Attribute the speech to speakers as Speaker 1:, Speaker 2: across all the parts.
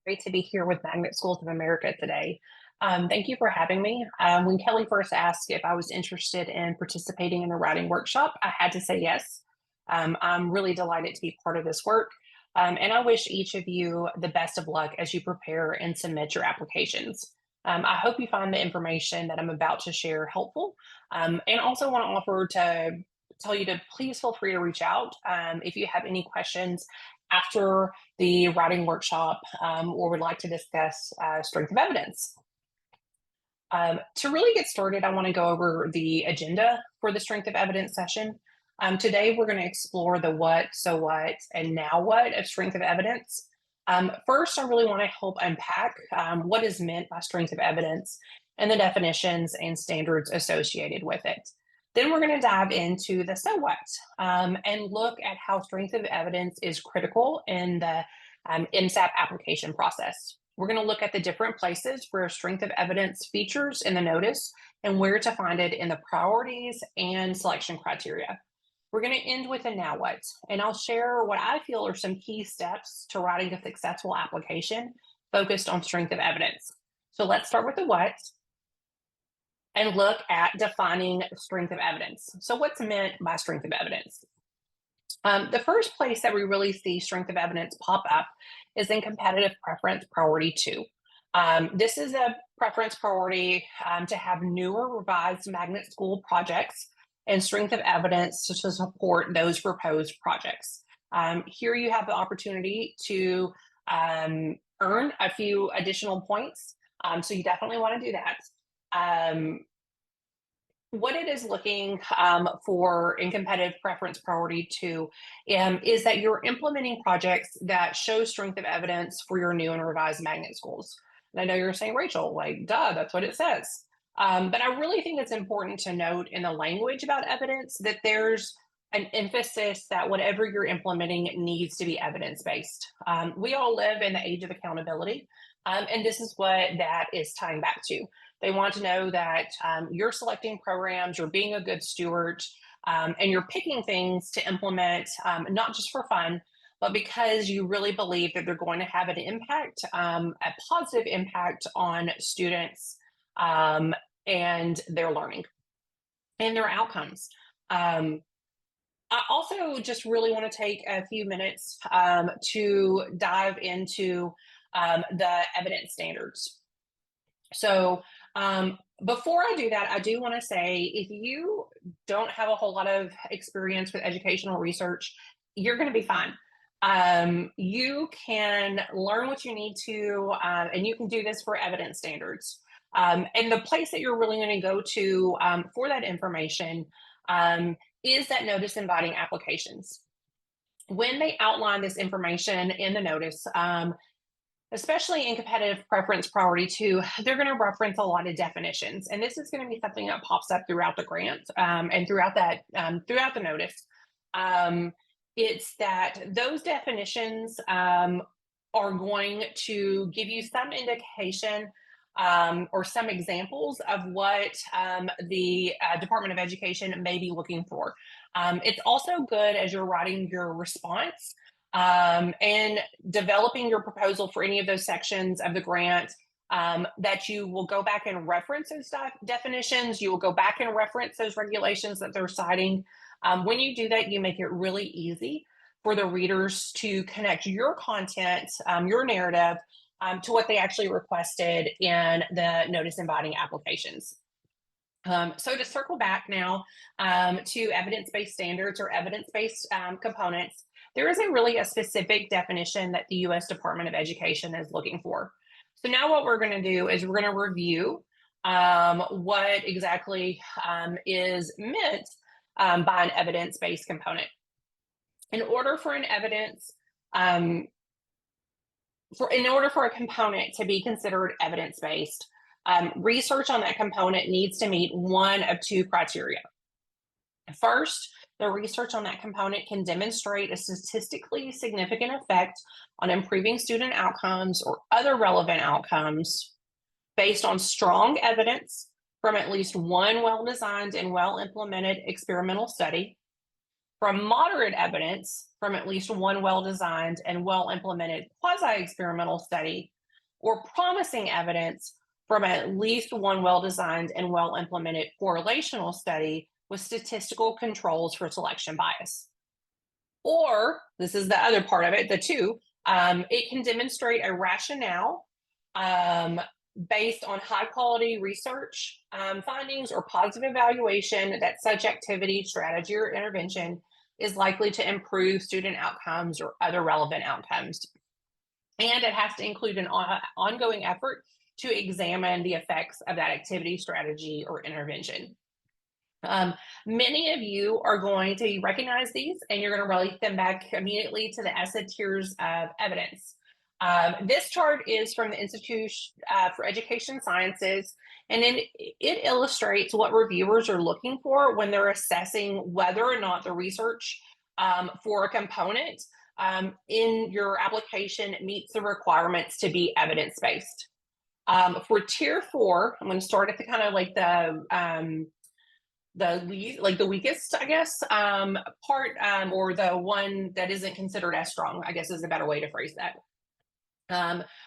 Speaker 1: great to be here with Magnet Schools of America today. Thank you for having me. When Kelly first asked if I was interested in participating in a writing workshop, I had to say yes. I'm really delighted to be part of this work, and I wish each of you the best of luck as you prepare and submit your applications. I hope you find the information that I'm about to share helpful, and also want to offer to tell you to please feel free to reach out if you have any questions after the writing workshop or would like to discuss strength of evidence. To really get started, I want to go over the agenda for the strength of evidence session. Today, we're going to explore the what, so what, and now what of strength of evidence. First, I really want to help unpack what is meant by strength of evidence and the definitions and standards associated with it. Then we're going to dive into the so what and look at how strength of evidence is critical in the MSAP application process. We're going to look at the different places where strength of evidence features in the notice and where to find it in the priorities and selection criteria. We're going to end with a now what, and I'll share what I feel are some key steps to writing a successful application focused on strength of evidence. So let's start with the what and look at defining strength of evidence. So what's meant by strength of evidence? The first place that we really see strength of evidence pop up is in competitive preference priority 2. This is a preference priority to have newer revised magnet school projects and strength of evidence to support those proposed projects. Here you have the opportunity to earn a few additional points, so you definitely want to do that. What it is looking for in competitive preference priority 2 is that you're implementing projects that show strength of evidence for your new and revised magnet schools. And I know you're saying, Rachel, like, duh, that's what it says. But I really think it's important to note in the language about evidence that there's an emphasis that whatever you're implementing needs to be evidence-based. We all live in the age of accountability, and this is what that is tying back to. They want to know that you're selecting programs, you're being a good steward, and you're picking things to implement, not just for fun, but because you really believe that they're going to have an impact, a positive impact on students and their learning and their outcomes. I also just really want to take a few minutes to dive into the evidence standards. So before I do that, I do want to say if you don't have a whole lot of experience with educational research, you're going to be fine. You can learn what you need to, and you can do this for evidence standards. And the place that you're really going to go to for that information is that notice inviting applications. When they outline this information in the notice, especially in competitive preference priority 2, they're going to reference a lot of definitions. And this is going to be something that pops up throughout the grant and throughout the notice. It's that those definitions are going to give you some indication or some examples of what the Department of Education may be looking for. It's also good as you're writing your response and developing your proposal for any of those sections of the grant that you will go back and reference those definitions. You will go back and reference those regulations that they're citing. When you do that, you make it really easy for the readers to connect your content, your narrative, to what they actually requested in the notice inviting applications. So to circle back now to evidence-based standards or evidence-based components, there isn't really a specific definition that the U.S. Department of Education is looking for. So now what we're going to do is we're going to review what exactly is meant by an evidence-based component. In order for an evidence, in order for a component to be considered evidence-based, research on that component needs to meet one of two criteria. First, the research on that component can demonstrate a statistically significant effect on improving student outcomes or other relevant outcomes based on strong evidence from at least one well-designed and well-implemented experimental study, from moderate evidence from at least one well-designed and well-implemented quasi-experimental study, or promising evidence from at least one well-designed and well-implemented correlational study with statistical controls for selection bias. Or, this is the other part of it, the two, it can demonstrate a rationale um, based on high quality research findings or positive evaluation that such activity, strategy, or intervention is likely to improve student outcomes or other relevant outcomes. And it has to include an ongoing effort to examine the effects of that activity, strategy, or intervention. Many of you are going to recognize these and you're going to relate them back immediately to the ESSA tiers of evidence. This chart is from the Institute for Education Sciences, and it illustrates what reviewers are looking for when they're assessing whether or not the research for a component in your application meets the requirements to be evidence-based. For tier 4, I'm going to start at the kind of like the weakest, I guess, part, or the one that isn't considered as strong, I guess is a better way to phrase that.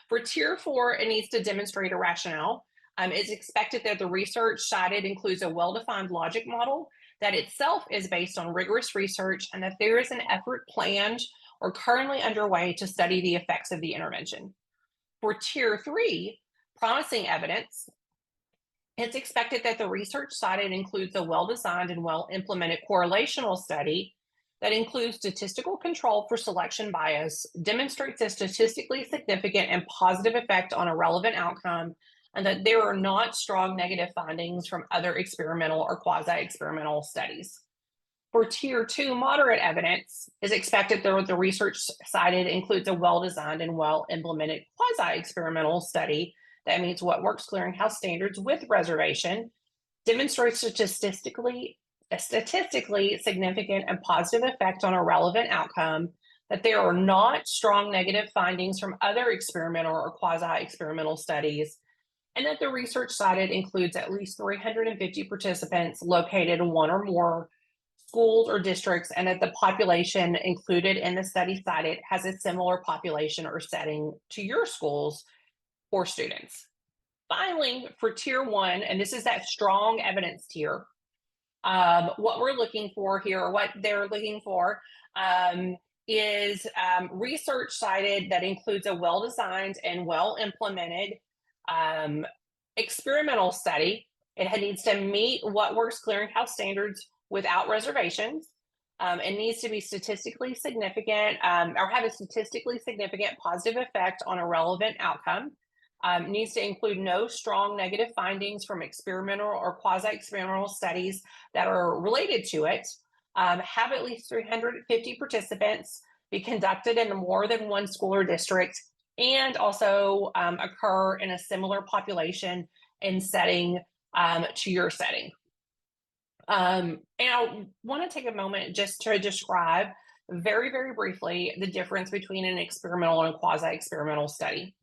Speaker 1: For tier 4, it needs to demonstrate a rationale. It's expected that the research cited includes a well-defined logic model that itself is based on rigorous research, and that there is an effort planned or currently underway to study the effects of the intervention. For tier 3, promising evidence, it's expected that the research cited includes a well-designed and well-implemented correlational study that includes statistical control for selection bias, demonstrates a statistically significant and positive effect on a relevant outcome, and that there are not strong negative findings from other experimental or quasi-experimental studies. For tier 2, moderate evidence is expected that the research cited includes a well-designed and well-implemented quasi-experimental study that meets What Works Clearinghouse standards with reservation, demonstrates a statistically significant and positive effect on a relevant outcome, that there are not strong negative findings from other experimental or quasi-experimental studies, and that the research cited includes at least 350 participants located in one or more schools or districts, and that the population included in the study cited has a similar population or setting to your schools or students. Finally, for tier 1, and this is that strong evidence tier, what we're looking for here, or what they're looking for, is research cited that includes a well-designed and well-implemented experimental study. It needs to meet What Works Clearinghouse standards without reservations. It needs to be statistically significant, or have a statistically significant positive effect on a relevant outcome. Needs to include no strong negative findings from experimental or quasi-experimental studies that are related to it. Have at least 350 participants, be conducted in more than one school or district, and also occur in a similar population and setting to your setting. And I want to take a moment just to describe very, very briefly the difference between an experimental and a quasi-experimental study.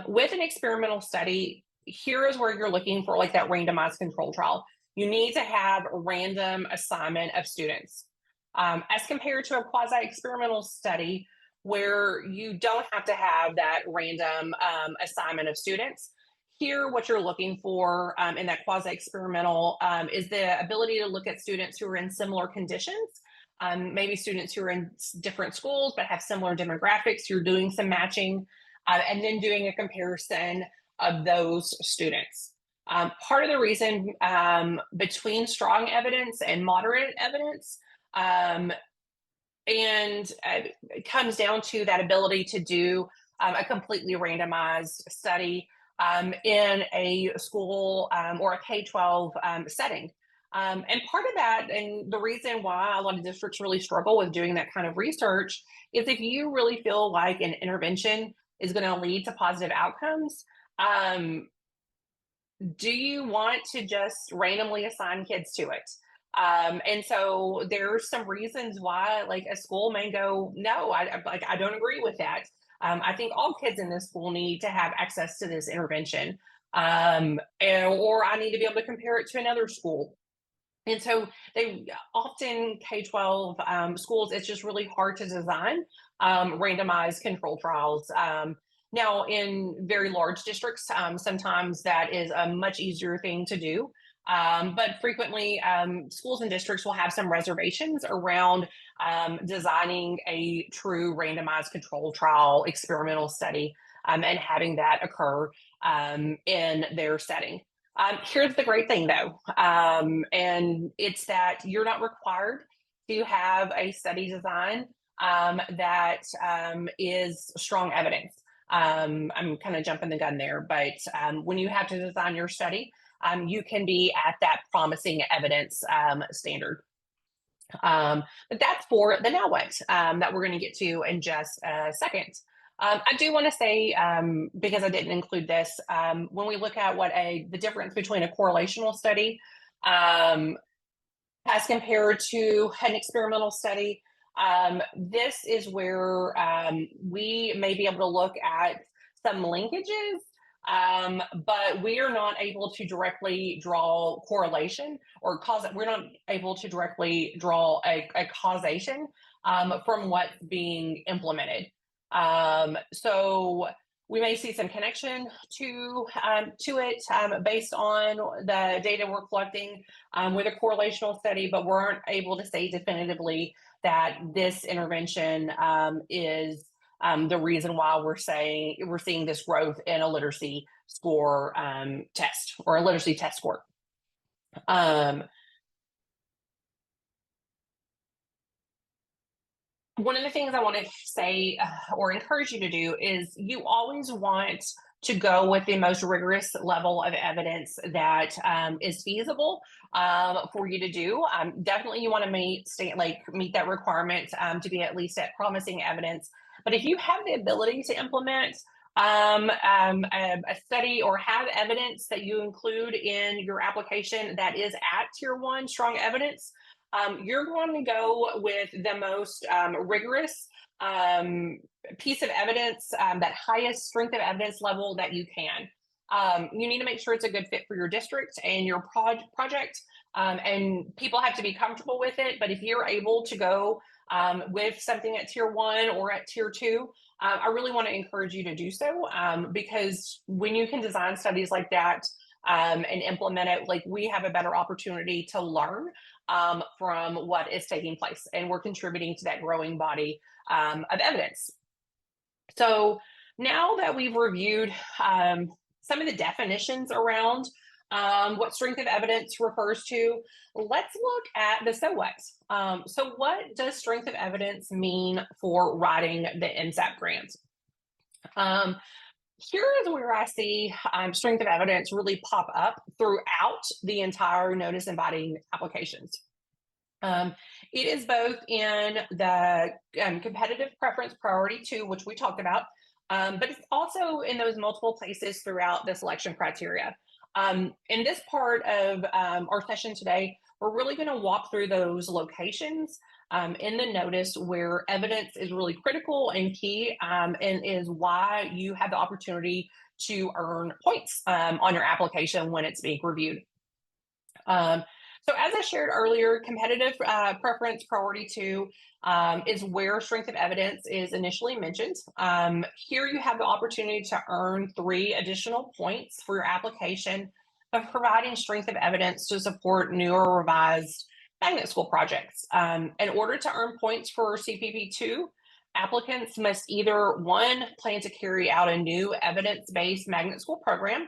Speaker 1: With an experimental study, here is where you're looking for like that randomized control trial. You need to have a random assignment of students. As compared to a quasi-experimental study where you don't have to have that random assignment of students. Here, what you're looking for in that quasi-experimental is the ability to look at students who are in similar conditions, maybe students who are in different schools but have similar demographics. You're doing some matching and then doing a comparison of those students. Part of the reason between strong evidence and moderate evidence it comes down to that ability to do a completely randomized study in a school or a K-12 setting. And part of that, and the reason why a lot of districts really struggle with doing that kind of research, is if you really feel like an intervention is going to lead to positive outcomes, do you want to just randomly assign kids to it? And so there's some reasons why, like, a school may go, no, I don't agree with that. I think all kids in this school need to have access to this intervention, or I need to be able to compare it to another school. And so they often K-12 schools, it's just really hard to design randomized control trials Now, in very large districts, sometimes that is a much easier thing to do. But frequently, schools and districts will have some reservations around designing a true randomized control trial experimental study and having that occur in their setting. Here's the great thing, though, and it's that you're not required to have a study design that is strong evidence. I'm kind of jumping the gun there, but when you have to design your study, you can be at that promising evidence standard. But that's for the now what that we're going to get to in just a second. I do want to say, because I didn't include this, when we look at the difference between a correlational study um, as compared to an experimental study, this is where we may be able to look at some linkages, but we are not able to directly draw correlation or cause. We're not able to directly draw a causation from what's being implemented. So we may see some connection to it based on the data we're collecting with a correlational study, but we aren't able to say definitively that this intervention is the reason why we're seeing this growth in a literacy score test or a literacy test score. One of the things I want to say or encourage you to do is you always want to go with the most rigorous level of evidence that is feasible for you to do. Definitely, you want to meet that requirement to be at least at promising evidence. But if you have the ability to implement a study or have evidence that you include in your application that is at Tier 1 strong evidence, you're going to go with the most rigorous piece of evidence, that highest strength of evidence level that you can. You need to make sure it's a good fit for your district and your project, and people have to be comfortable with it. But if you're able to go with something at Tier 1 or at Tier 2, I really want to encourage you to do so, because when you can design studies like that and implement it, like we have a better opportunity to learn from what is taking place, and we're contributing to that growing body of evidence. So now that we've reviewed some of the definitions around what strength of evidence refers to, let's look at the so what. So what does strength of evidence mean for writing the MSAP grant? Here is where I see strength of evidence really pop up throughout the entire notice inviting applications. It is both in the competitive preference priority 2, which we talked about, but it's also in those multiple places throughout the selection criteria. In this part of our session today, we're really going to walk through those locations in the notice where evidence is really critical and key, and is why you have the opportunity to earn points on your application when it's being reviewed. So as I shared earlier, competitive preference priority 2 is where strength of evidence is initially mentioned. Here you have the opportunity to earn 3 additional points for your application of providing strength of evidence to support new or revised magnet school projects. In order to earn points for CPP2, applicants must either 1, plan to carry out a new evidence-based magnet school program,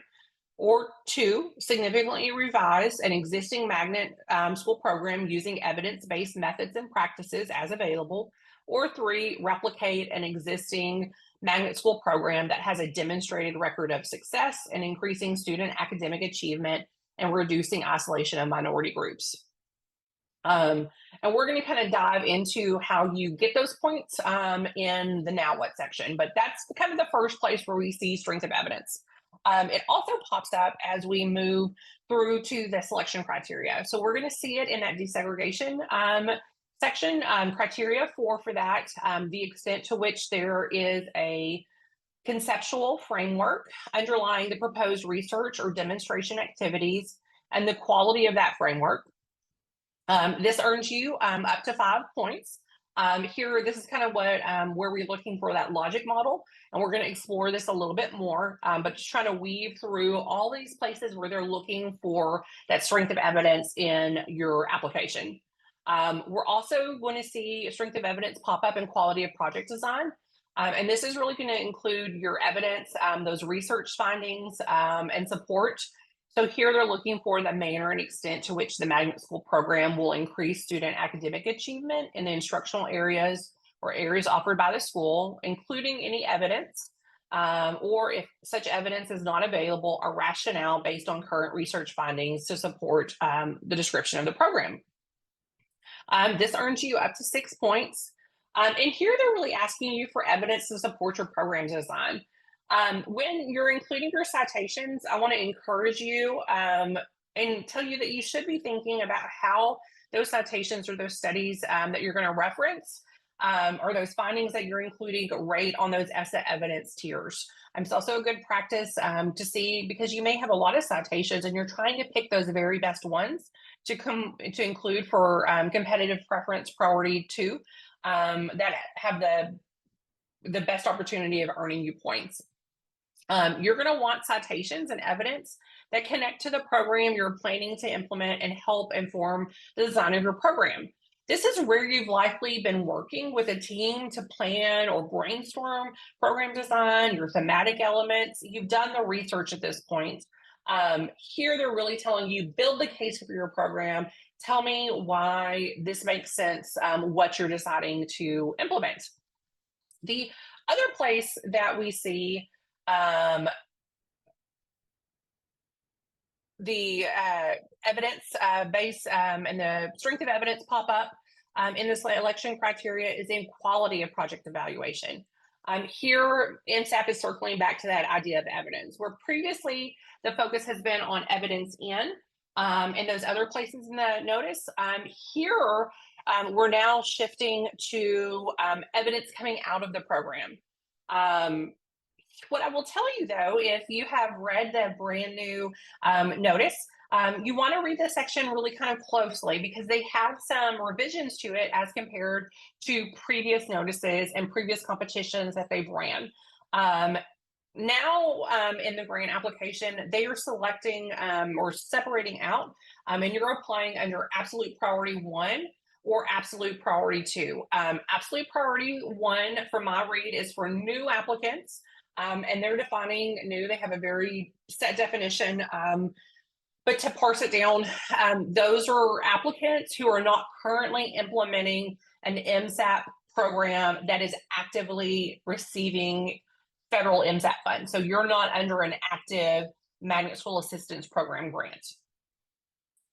Speaker 1: or 2, significantly revise an existing magnet school program using evidence-based methods and practices as available, or 3, replicate an existing magnet school program that has a demonstrated record of success in increasing student academic achievement and reducing isolation of minority groups. And we're going to kind of dive into how you get those points in the now what section, but that's kind of the first place where we see strength of evidence. It also pops up as we move through to the selection criteria. So we're going to see it in that desegregation section, criteria for that, the extent to which there is a conceptual framework underlying the proposed research or demonstration activities and the quality of that framework. This earns you up to 5 points. Here, this is kind of what where we're looking for that logic model, and we're going to explore this a little bit more. But just trying to weave through all these places where they're looking for that strength of evidence in your application. We're also going to see strength of evidence pop up in quality of project design. And this is really going to include your evidence, those research findings, and support. So here they're looking for the manner and extent to which the magnet school program will increase student academic achievement in the instructional areas or areas offered by the school, including any evidence, or if such evidence is not available, a rationale based on current research findings to support the description of the program. This earns you up to 6 points. And here they're really asking you for evidence to support your program design. When you're including your citations, I want to encourage you and tell you that you should be thinking about how those citations or those studies that you're going to reference or those findings that you're including rate on those ESSA evidence tiers. It's also a good practice to see, because you may have a lot of citations and you're trying to pick those very best ones to include for competitive preference priority 2 that have the best opportunity of earning you points. You're going to want citations and evidence that connect to the program you're planning to implement and help inform the design of your program. This is where you've likely been working with a team to plan or brainstorm program design, your thematic elements. You've done the research at this point. Here, they're really telling you, build the case for your program. Tell me why this makes sense, what you're deciding to implement. The other place that we see the evidence base and the strength of evidence pop up in this election criteria is in quality of project evaluation. Here, MSAP is circling back to that idea of evidence, where previously the focus has been on evidence in those other places in the notice. Here, we're now shifting to evidence coming out of the program. What I will tell you, though, if you have read the brand new notice, you want to read this section really kind of closely, because they have some revisions to it as compared to previous notices and previous competitions that they've ran. Now, in the grant application, they are selecting or separating out, and you're applying under absolute priority 1 or absolute priority 2. Absolute priority 1, from my read, is for new applicants. And they're defining new. They have a very set definition. But to parse it down, those are applicants who are not currently implementing an MSAP program that is actively receiving federal MSAP funds. So you're not under an active magnet school assistance program grant.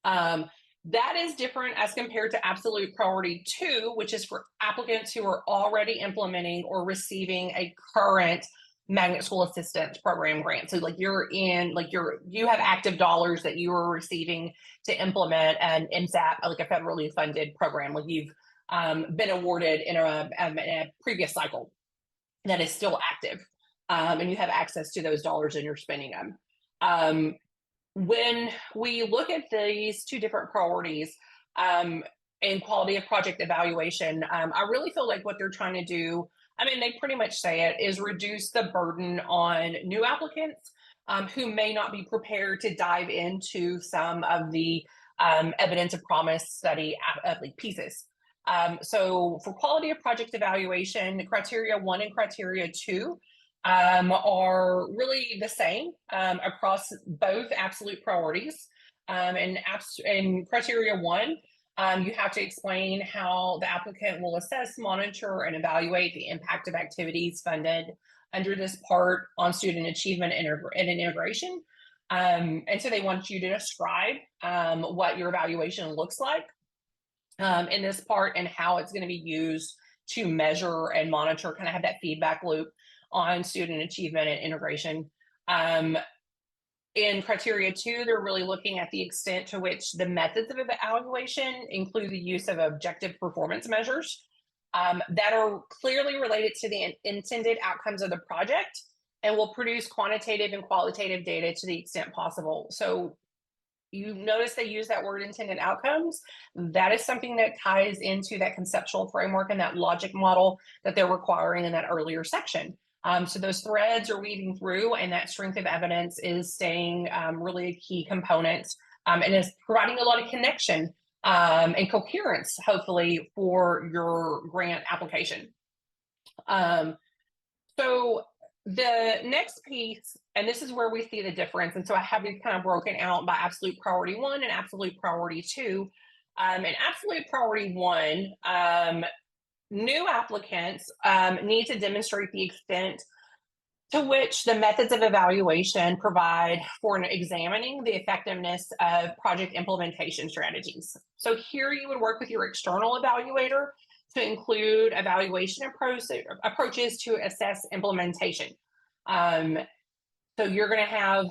Speaker 1: That is different as compared to absolute priority 2, which is for applicants who are already implementing or receiving a current magnet school assistance program grant. So like you have active dollars that you are receiving to implement an MSAP, like a federally funded program, like you've been awarded in a previous cycle that is still active, and you have access to those dollars and you're spending them. When we look at these two different priorities in quality of project evaluation, I really feel like what they're trying to do, I mean, they pretty much say it, is reduce the burden on new applicants who may not be prepared to dive into some of the evidence of promise study pieces. So for quality of project evaluation, criteria 1 and criteria 2 are really the same across both absolute priorities. And criteria 1, you have to explain how the applicant will assess, monitor, and evaluate the impact of activities funded under this part on student achievement and integration. And so they want you to describe what your evaluation looks like in this part and how it's going to be used to measure and monitor, kind of have that feedback loop on student achievement and integration. In criteria 2, they're really looking at the extent to which the methods of evaluation include the use of objective performance measures that are clearly related to the intended outcomes of the project and will produce quantitative and qualitative data to the extent possible. So You notice they use that word intended outcomes. That is something that ties into that conceptual framework and that logic model that they're requiring in that earlier section. So those threads are weaving through, and that strength of evidence is staying really a key component, and is providing a lot of connection and coherence, hopefully, for your grant application. So the next piece, and this is where we see the difference, and so I have it kind of broken out by absolute priority 1 and absolute priority 2. And absolute priority 1, new applicants need to demonstrate the extent to which the methods of evaluation provide for examining the effectiveness of project implementation strategies. So here you would work with your external evaluator to include evaluation approaches to assess implementation. So you're going to have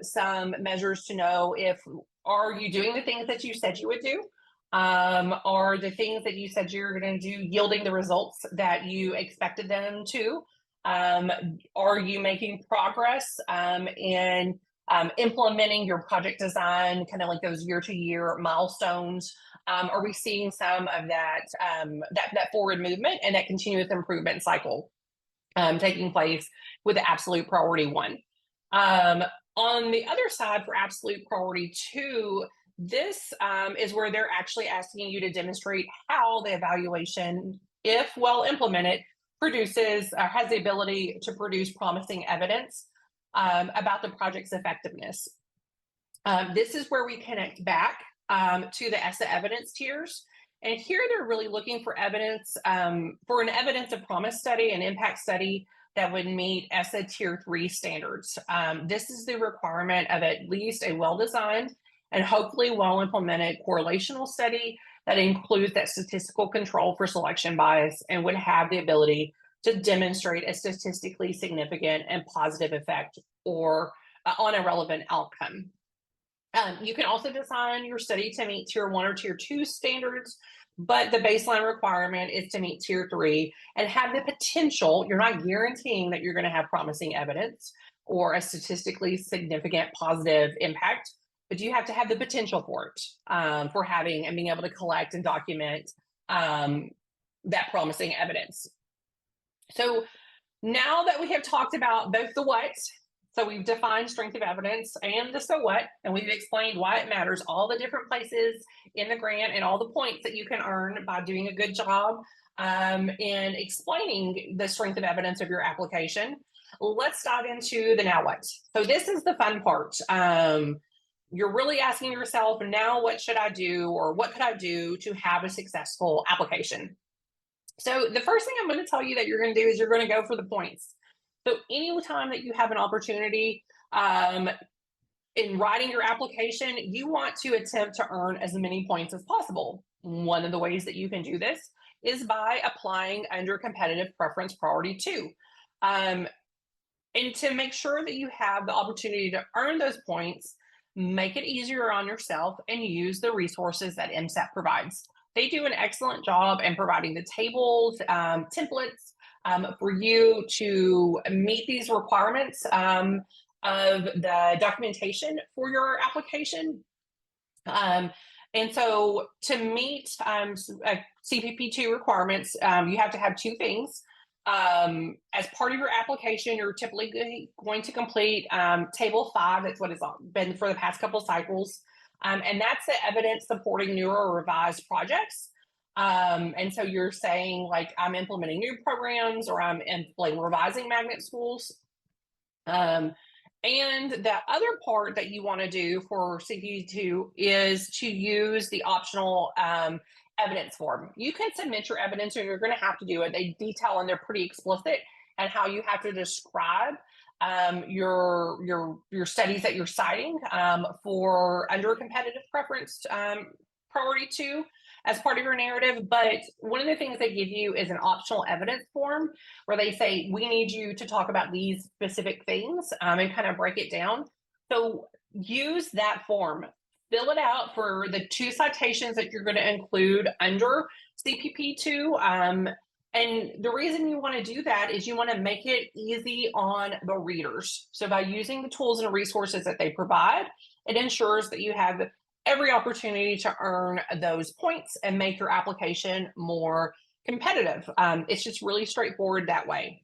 Speaker 1: some measures to know if, are you doing the things that you said you would do? Are the things that you said you're going to do yielding the results that you expected them to? Are you making progress in implementing your project design, kind of like those year-to-year milestones? Are we seeing some of that that forward movement and that continuous improvement cycle taking place with the absolute priority 1? On the other side, for absolute priority 2, this is where they're actually asking you to demonstrate how the evaluation, if well implemented, produces or has the ability to produce promising evidence about the project's effectiveness. This is where we connect back to the ESSA evidence tiers. And here they're really looking for evidence, for an evidence of promise study and impact study that would meet ESSA Tier 3 standards. This is the requirement of at least a well-designed and hopefully well-implemented correlational study that includes that statistical control for selection bias and would have the ability to demonstrate a statistically significant and positive effect or on a relevant outcome. You can also design your study to meet Tier 1 or Tier 2 standards, but the baseline requirement is to meet Tier 3 and have the potential. You're not guaranteeing that you're going to have promising evidence or a statistically significant positive impact, but you have to have the potential for it, for having and being able to collect and document that promising evidence. So now that we have talked about both the what, so we've defined strength of evidence and the so what, and we've explained why it matters, all the different places in the grant and all the points that you can earn by doing a good job in explaining the strength of evidence of your application. Let's dive into the now what. So this is the fun part. You're really asking yourself, now what should I do, or what could I do to have a successful application? So the first thing I'm going to tell you that you're going to do is you're going to go for the points. So any time that you have an opportunity in writing your application, you want to attempt to earn as many points as possible. One of the ways that you can do this is by applying under competitive preference priority 2. And to make sure that you have the opportunity to earn those points, make it easier on yourself and use the resources that MSAP provides. They do an excellent job in providing the tables, templates for you to meet these requirements of the documentation for your application. And so to meet CPP2 requirements, you have to have 2 things. As part of your application, you're typically going to complete Table 5. That's what it's been for the past couple of cycles. And that's the evidence supporting new or revised projects. And so you're saying, like, I'm implementing new programs, or I'm revising magnet schools. And the other part that you want to do for CPP2 is to use the optional evidence form. You can submit your evidence, and you're going to have to do it. They detail, and they're pretty explicit, and how you have to describe your studies that you're citing for under a competitive preference priority 2 as part of your narrative. But one of the things they give you is an optional evidence form where they say, we need you to talk about these specific things and kind of break it down. So use that form, fill it out for the 2 citations that you're going to include under CPP2. And the reason you want to do that is you want to make it easy on the readers. So by using the tools and resources that they provide, it ensures that you have every opportunity to earn those points and make your application more competitive. It's just really straightforward that way.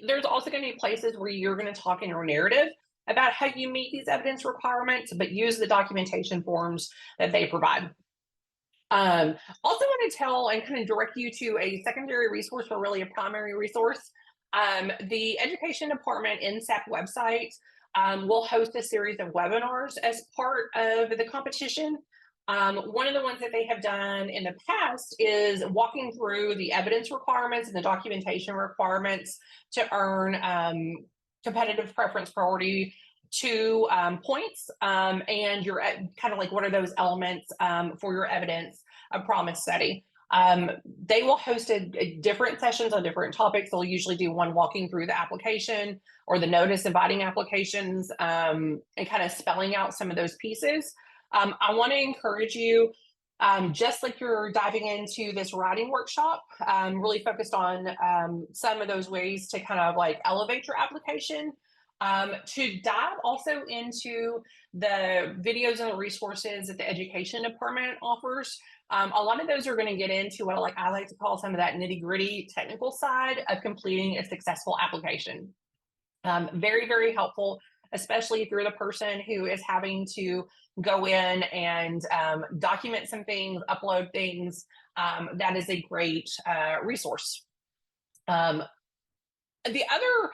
Speaker 1: There's also going to be places where you're going to talk in your narrative about how you meet these evidence requirements, but use the documentation forms that they provide. Also want to tell and kind of direct you to a secondary resource or really a primary resource. The education department NSAP website will host a series of webinars as part of the competition. One of the ones that they have done in the past is walking through the evidence requirements and the documentation requirements to earn competitive preference priority 2 points, and your kind of like what are those elements for your evidence of promise study. They will host different sessions on different topics. They'll usually do one walking through the application or the notice inviting applications, and kind of spelling out some of those pieces. I want to encourage you, just like you're diving into this writing workshop, really focused on some of those ways to kind of like elevate your application. To dive also into the videos and the resources that the education department offers. A lot of those are going to get into what I like to call some of that nitty gritty technical side of completing a successful application. Very, very helpful, especially if you're the person who is having to go in and document some things, upload things. That is a great resource. The other,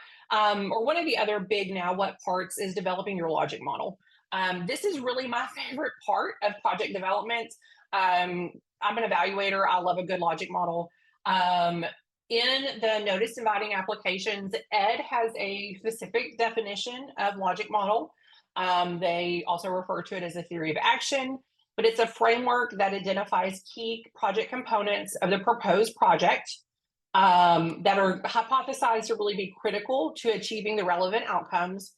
Speaker 1: or one of the other big now what parts is developing your logic model. This is really my favorite part of project development. I'm an evaluator. I love a good logic model. In the notice inviting applications, ED has a specific definition of logic model. They also refer to it as a theory of action, but it's a framework that identifies key project components of the proposed project that are hypothesized to really be critical to achieving the relevant outcomes.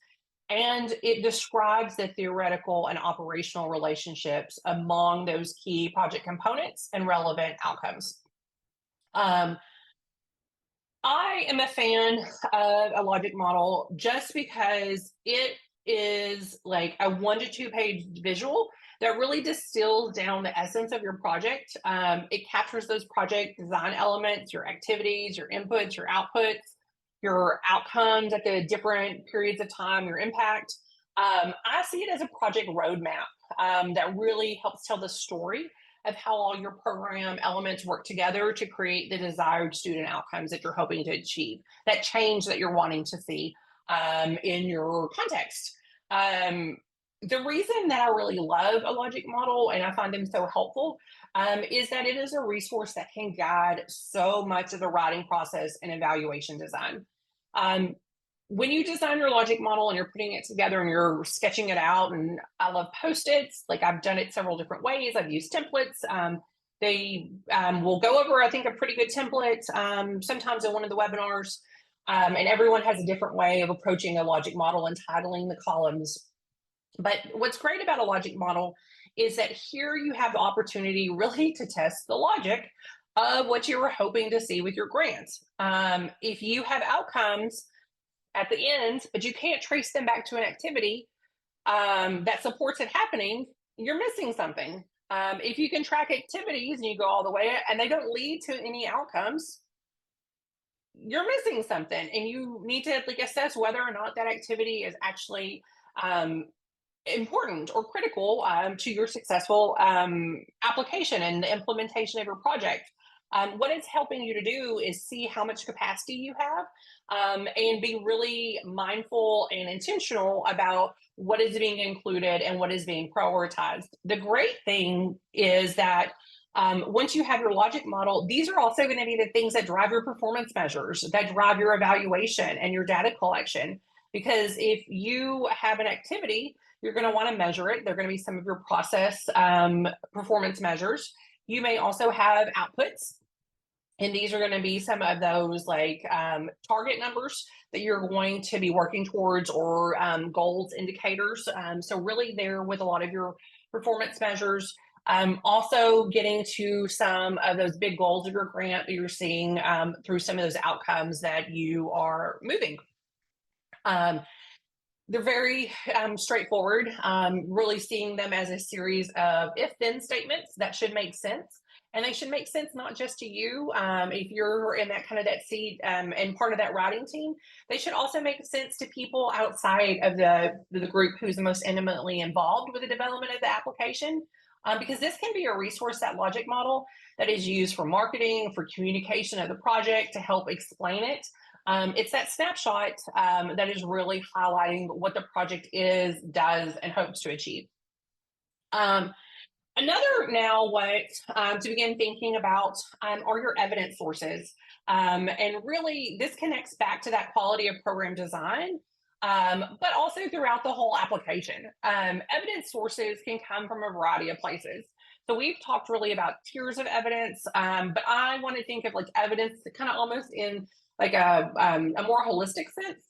Speaker 1: And it describes the theoretical and operational relationships among those key project components and relevant outcomes. I am a fan of a logic model just because it is like a 1 to 2 page visual that really distills down the essence of your project. It captures those project design elements, your activities, your inputs, your outputs, your outcomes at the different periods of time, your impact. I see it as a project roadmap that really helps tell the story of how all your program elements work together to create the desired student outcomes that you're hoping to achieve, that change that you're wanting to see in your context. The reason that I really love a logic model and I find them so helpful is that it is a resource that can guide so much of the writing process and evaluation design. When you design your logic model and you're putting it together and you're sketching it out, and I love Post-its, like I've done it several different ways. I've used templates. They will go over, I think, a pretty good template sometimes in one of the webinars. And everyone has a different way of approaching a logic model and titling the columns. But what's great about a logic model is that here you have the opportunity really to test the logic of what you were hoping to see with your grant. If you have outcomes at the end, but you can't trace them back to an activity that supports it happening, you're missing something. If you can track activities and you go all the way and they don't lead to any outcomes, you're missing something, and you need to like assess whether or not that activity is actually important or critical to your successful application and the implementation of your project. What it's helping you to do is see how much capacity you have and be really mindful and intentional about what is being included and what is being prioritized. The great thing is that once you have your logic model, these are also going to be the things that drive your performance measures, that drive your evaluation and your data collection. Because if you have an activity, you're going to want to measure it. They're going to be some of your process performance measures. You may also have outputs. And these are going to be some of those like target numbers that you're going to be working towards, or goals indicators. So really there with a lot of your performance measures. Also getting to some of those big goals of your grant that you're seeing through some of those outcomes that you are moving. They're very straightforward, really seeing them as a series of if-then statements that should make sense. And they should make sense not just to you, if you're in that kind of that seat and part of that writing team. They should also make sense to people outside of the group who's the most intimately involved with the development of the application. Because this can be a resource, that logic model, that is used for marketing, for communication of the project, to help explain it. It's that snapshot that is really highlighting what the project is, does, and hopes to achieve. Another now what to begin thinking about are your evidence sources. And really, this connects back to that quality of program design, but also throughout the whole application. Evidence sources can come from a variety of places. So we've talked really about tiers of evidence, but I want to think of like evidence kind of almost in like a more holistic sense.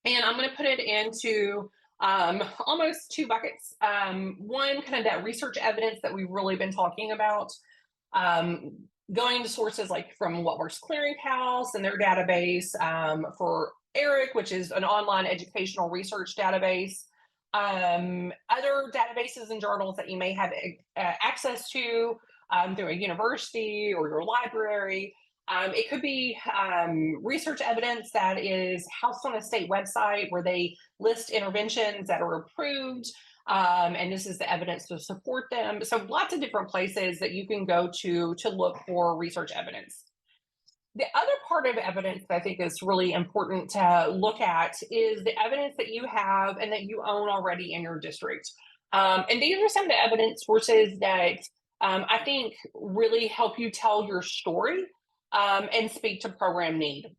Speaker 1: And I'm going to put it into almost two buckets. One, kind of that research evidence that we've really been talking about, going to sources like from What Works Clearinghouse and their database, for ERIC, which is an online educational research database, other databases and journals that you may have access to through a university or your library. It could be research evidence that is housed on a state website where they list interventions that are approved, and this is the evidence to support them. So lots of different places that you can go to look for research evidence. The other part of evidence that I think is really important to look at is the evidence that you have and that you own already in your district. And these are some of the evidence sources that I think really help you tell your story and speak to program need.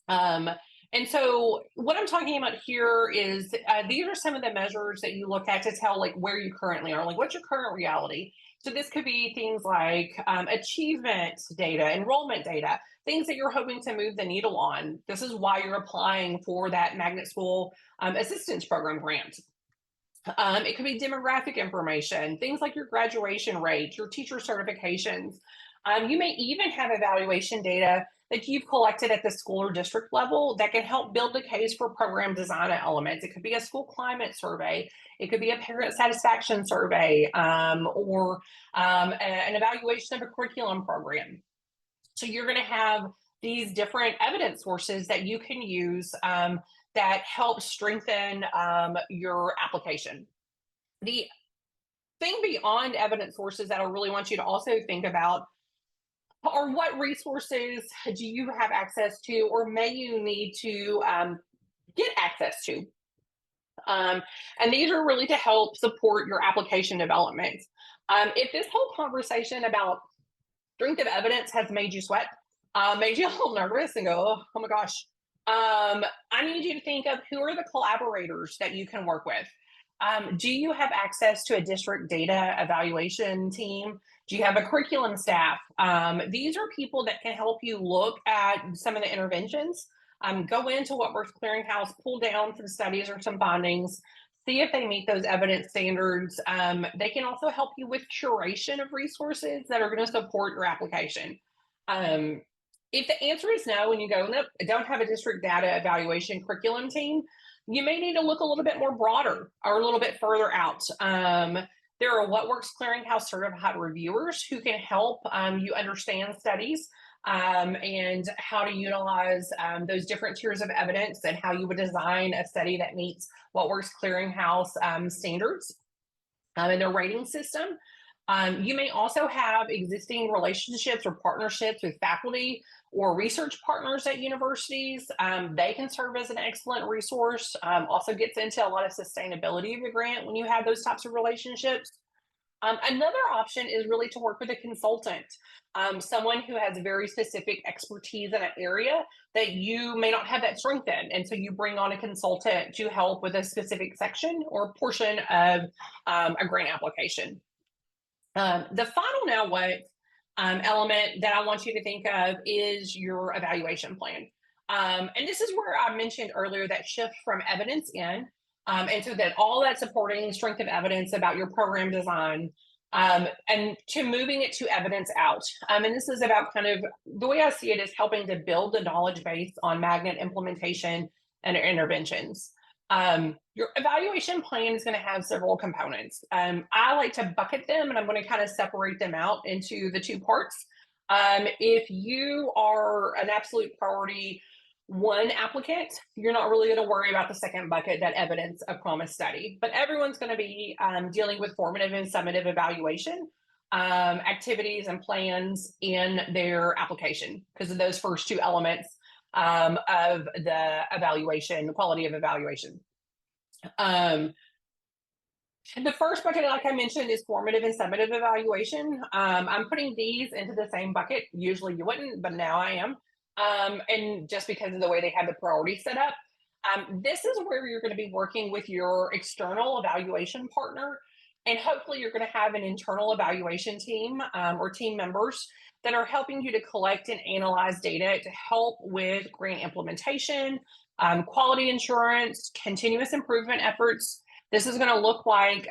Speaker 1: And so what I'm talking about here is these are some of the measures that you look at to tell like where you currently are, like what's your current reality. So this could be things like achievement data, enrollment data, things that you're hoping to move the needle on. This is why you're applying for that Magnet School Assistance Program grant. It could be demographic information, things like your graduation rate, your teacher certifications. You may even have evaluation data that you've collected at the school or district level that can help build the case for program design elements. It could be a school climate survey. It could be a parent satisfaction survey, or an evaluation of a curriculum program. So you're going to have these different evidence sources that you can use that help strengthen your application. The thing beyond evidence sources that I really want you to also think about are what resources do you have access to or may you need to get access to. And these are really to help support your application development. If this whole conversation about strength of evidence has made you sweat, made you a little nervous and go, oh my gosh, I need you to think of who are the collaborators that you can work with. Do you have access to a district data evaluation team? Do you have a curriculum staff? These are people that can help you look at some of the interventions, go into What Works Clearinghouse, pull down some studies or some findings, see if they meet those evidence standards. They can also help you with curation of resources that are going to support your application. If the answer is no, and you go, nope, I don't have a district data evaluation curriculum team, you may need to look a little bit more broader or a little bit further out. There are What Works Clearinghouse certified reviewers who can help you understand studies and how to utilize those different tiers of evidence and how you would design a study that meets What Works Clearinghouse standards in their rating system. You may also have existing relationships or partnerships with faculty or research partners at universities. They can serve as an excellent resource. Also gets into a lot of sustainability of the grant when you have those types of relationships. Another option is really to work with a consultant, someone who has very specific expertise in an area that you may not have that strength in. And so you bring on a consultant to help with a specific section or portion of a grant application. The final now what element that I want you to think of is your evaluation plan. And this is where I mentioned earlier that shift from evidence in, and so that all that supporting strength of evidence about your program design And to moving it to evidence out. And this is about kind of the way I see it is helping to build a knowledge base on magnet implementation and interventions. Your evaluation plan is going to have several components. I like to bucket them, and I'm going to kind of separate them out into the two parts. If you are an absolute priority one applicant, you're not really going to worry about the second bucket, that evidence of promise study. But everyone's going to be dealing with formative and summative evaluation activities and plans in their application because of those first two elements of the evaluation, the quality of evaluation. The first bucket, like I mentioned, is formative and summative evaluation. I'm putting these into the same bucket. Usually you wouldn't, but now I am. And just because of the way they have the priority set up. This is where you're going to be working with your external evaluation partner. And hopefully you're going to have an internal evaluation team or team members that are helping you to collect and analyze data to help with grant implementation, quality assurance, continuous improvement efforts. This is going to look like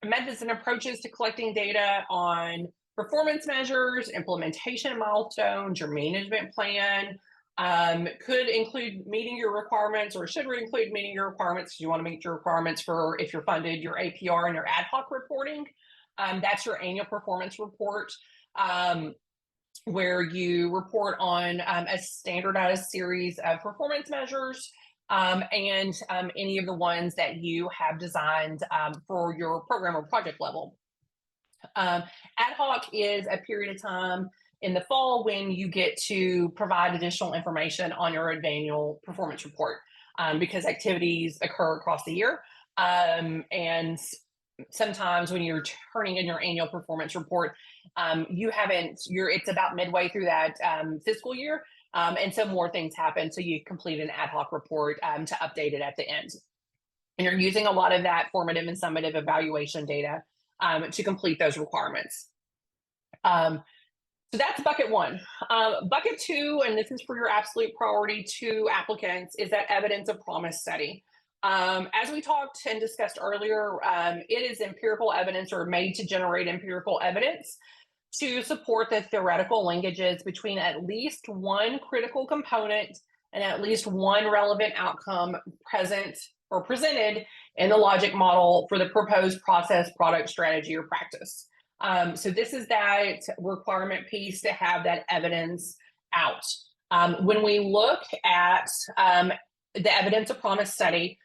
Speaker 1: methods and approaches to collecting data on performance measures, implementation milestones, your management plan. Could include meeting your requirements or should include meeting your requirements. You want to meet your requirements for, if you're funded, your APR and your ad hoc reporting. That's your annual performance report. Where you report on a standardized series of performance measures and any of the ones that you have designed for your program or project level. Ad hoc is a period of time in the fall when you get to provide additional information on your annual performance report because activities occur across the year. And sometimes when you're turning in your annual performance report, it's about midway through that fiscal year. And so more things happen. So you complete an ad hoc report to update it at the end. And you're using a lot of that formative and summative evaluation data to complete those requirements. So that's bucket one. Bucket two, and this is for your absolute priority two applicants, is that evidence of promise study. As we talked and discussed earlier, it is empirical evidence or made to generate empirical evidence to support the theoretical linkages between at least one critical component and at least one relevant outcome present or presented in the logic model for the proposed process, product, strategy, or practice. So this is that requirement piece to have that evidence out. When we look at the evidence of promise study,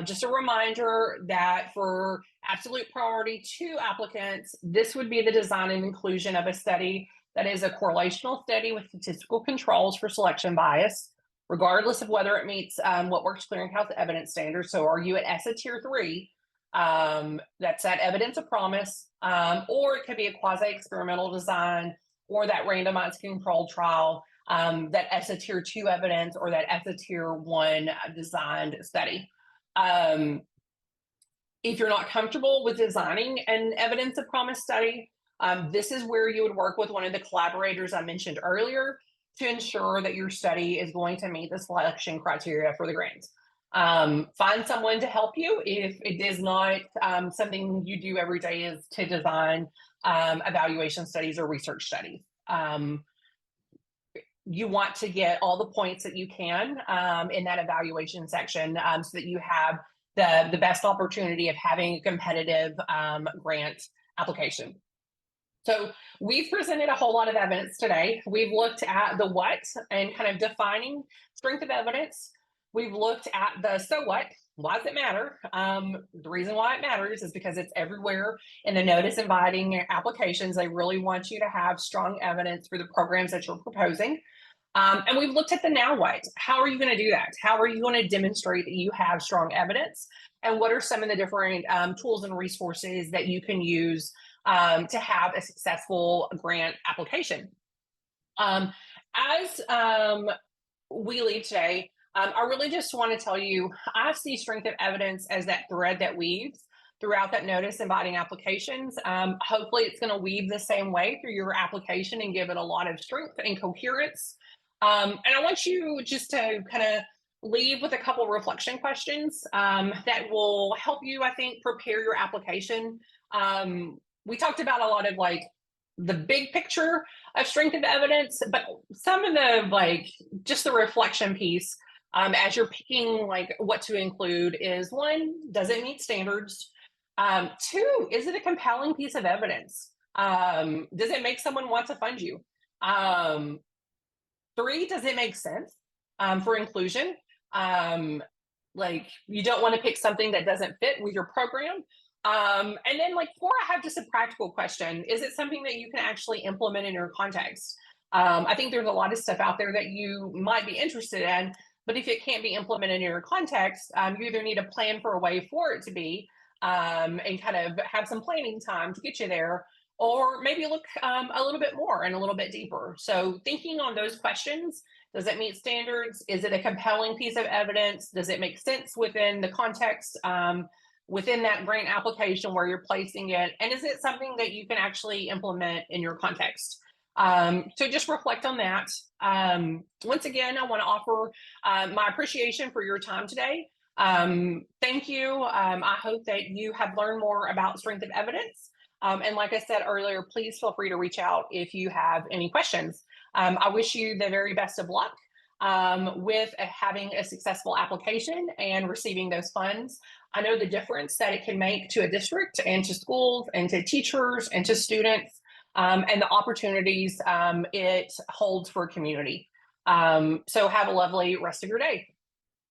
Speaker 1: just a reminder that for absolute priority two applicants, this would be the design and inclusion of a study that is a correlational study with statistical controls for selection bias, regardless of whether it meets what Works Clearinghouse evidence standards. So are you at ESSA Tier 3? That's that evidence of promise, or it could be a quasi-experimental design or that randomized controlled trial, that ESSA Tier 2 evidence or that ESSA Tier 1 designed study. If you're not comfortable with designing an evidence of promise study, this is where you would work with one of the collaborators I mentioned earlier to ensure that your study is going to meet the selection criteria for the grant. Find someone to help you if it is not something you do every day is to design evaluation studies or research studies. You want to get all the points that you can in that evaluation section so that you have the best opportunity of having a competitive grant application. So we've presented a whole lot of evidence today. We've looked at the what and kind of defining strength of evidence. We've looked at the so what. Why does it matter? The reason why it matters is because it's everywhere in the notice inviting applications. They really want you to have strong evidence for the programs that you're proposing. And we've looked at the now what. How are you going to do that? How are you going to demonstrate that you have strong evidence? And what are some of the different tools and resources that you can use to have a successful grant application? As we leave today, I really just want to tell you, I see strength of evidence as that thread that weaves throughout that notice inviting applications. Hopefully it's going to weave the same way through your application and give it a lot of strength and coherence. And I want you just to kind of leave with a couple reflection questions that will help you, I think, prepare your application we talked about a lot of like the big picture of strength of evidence, but some of the like just the reflection piece as you're picking like what to include is one, does it meet standards? Two, is it a compelling piece of evidence? Does it make someone want to fund you? Um, three, does it make sense for inclusion? Like you don't want to pick something that doesn't fit with your program. And then like four, I have just a practical question. Is it something that you can actually implement in your context? I think there's a lot of stuff out there that you might be interested in, but if it can't be implemented in your context, you either need a plan for a way for it to be and kind of have some planning time to get you there, or maybe look a little bit more and a little bit deeper. So thinking on those questions, does it meet standards? Is it a compelling piece of evidence? Does it make sense within the context, within that grant application where you're placing it? And is it something that you can actually implement in your context? So just reflect on that. Once again, I want to offer my appreciation for your time today. Thank you. I hope that you have learned more about strength of evidence. And like I said earlier, please feel free to reach out if you have any questions. I wish you the very best of luck with having a successful application and receiving those funds. I know the difference that it can make to a district and to schools and to teachers and to students and the opportunities it holds for a community. So have a lovely rest of your day.